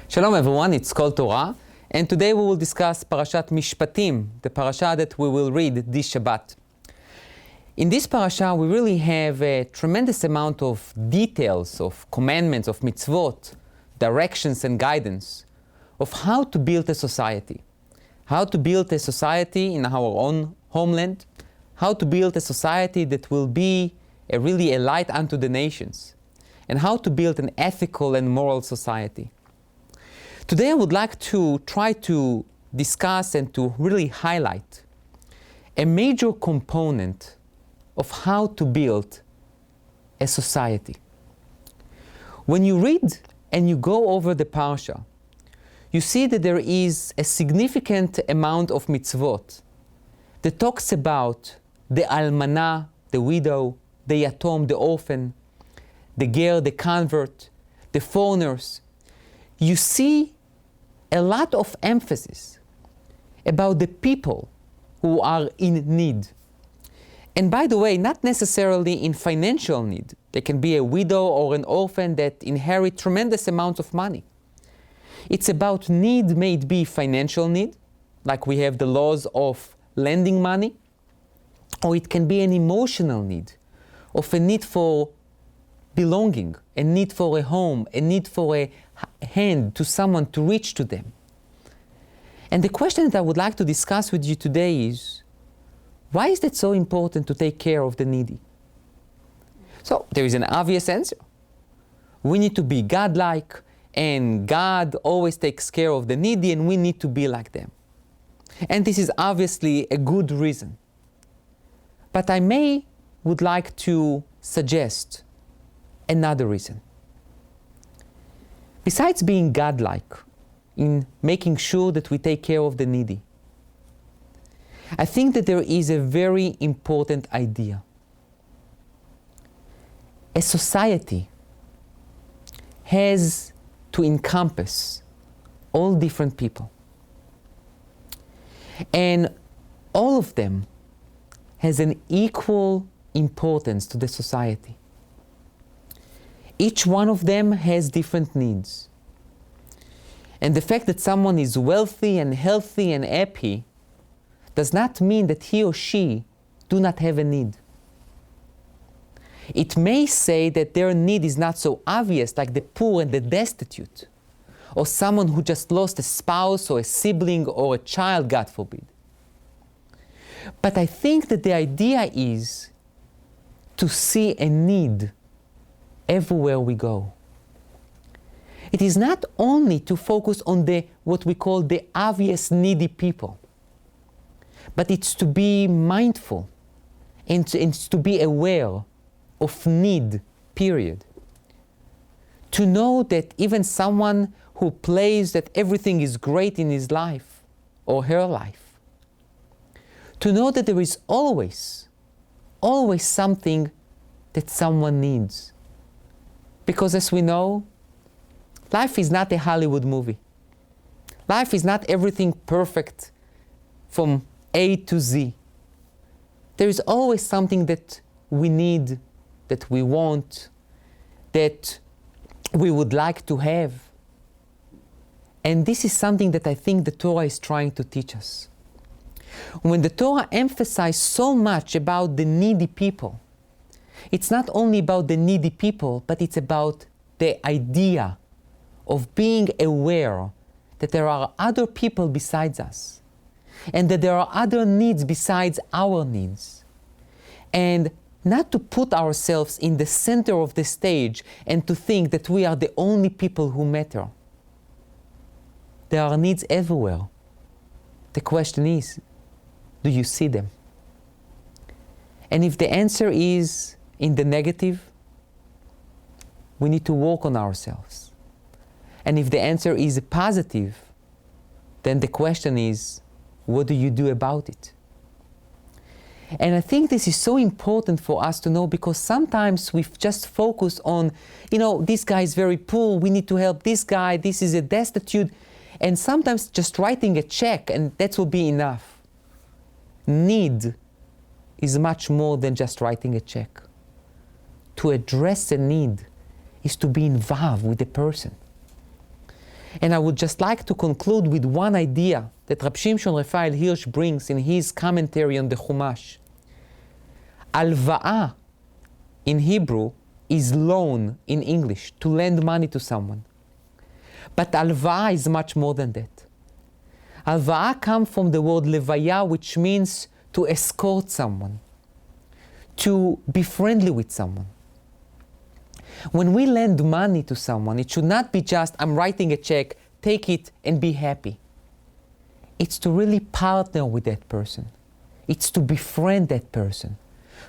Shalom everyone, it's called Torah, and today we will discuss Parashat Mishpatim, the parasha that we will read this Shabbat. In this parasha, we really have a tremendous amount of details, of commandments, of mitzvot, directions and guidance of how to build a society. How to build a society in our own homeland, how to build a society that will be really a light unto the nations, and how to build an ethical and moral society. Today I would like to try to discuss and to really highlight a major component of how to build a society. When you read and you go over the parsha, you see that there is a significant amount of mitzvot that talks about the almana, the widow, the yatom, the orphan, the ger, the convert, the foreigners. You see a lot of emphasis about the people who are in need. And by the way, not necessarily in financial need. They can be a widow or an orphan that inherit tremendous amounts of money. It's about need, may it be financial need, like we have the laws of lending money, or it can be an emotional need, of a need for belonging, a need for a home, a need for a hand to someone to reach to them. And the question that I would like to discuss with you today is, why is it so important to take care of the needy? So there is an obvious answer. We need to be godlike, and God always takes care of the needy, and we need to be like them. And this is obviously a good reason. But I would like to suggest another reason. Besides being godlike in making sure that we take care of the needy, I think that there is a very important idea. A society has to encompass all different people. And all of them has an equal importance to the society. Each one of them has different needs. And the fact that someone is wealthy and healthy and happy does not mean that he or she do not have a need. It may say that their need is not so obvious, like the poor and the destitute, or someone who just lost a spouse or a sibling or a child, God forbid. But I think that the idea is to see a need everywhere we go. It is not only to focus on what we call the obvious needy people, but it's to be mindful and to be aware of need, period. To know that even someone who plays that everything is great in his life or her life, to know that there is always something that someone needs. Because as we know, life is not a Hollywood movie. Life is not everything perfect from A to Z. There is always something that we need, that we want, that we would like to have. And this is something that I think the Torah is trying to teach us. When the Torah emphasizes so much about the needy people, it's not only about the needy people, but it's about the idea of being aware that there are other people besides us, and that there are other needs besides our needs. And not to put ourselves in the center of the stage and to think that we are the only people who matter. There are needs everywhere. The question is, do you see them? And if the answer is in the negative, we need to work on ourselves. And if the answer is positive, then the question is, what do you do about it? And I think this is so important for us to know, because sometimes we just focus on, this guy is very poor, we need to help this guy, this is a destitute, and sometimes just writing a check and that will be enough. Need is much more than just writing a check. To address a need is to be involved with the person. And I would just like to conclude with one idea that Rabbi Shimshon Raphael Hirsch brings in his commentary on the Chumash. Alva'ah in Hebrew is loan in English, to lend money to someone. But alva'ah is much more than that. Alva'ah comes from the word levaya, which means to escort someone, to be friendly with someone. When we lend money to someone, it should not be just, I'm writing a check, take it and be happy. It's to really partner with that person. It's to befriend that person.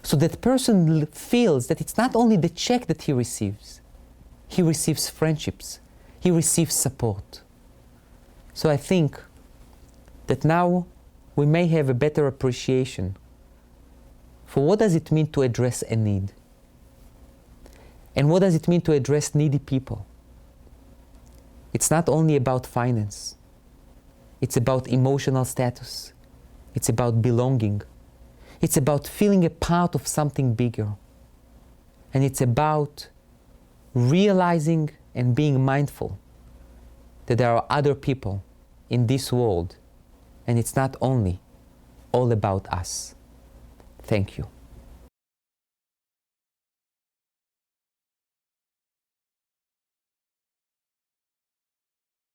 So that person feels that it's not only the check that he receives friendships, he receives support. So I think that now we may have a better appreciation for what does it mean to address a need. And what does it mean to address needy people? It's not only about finance. It's about emotional status. It's about belonging. It's about feeling a part of something bigger. And it's about realizing and being mindful that there are other people in this world, and it's not only all about us. Thank you.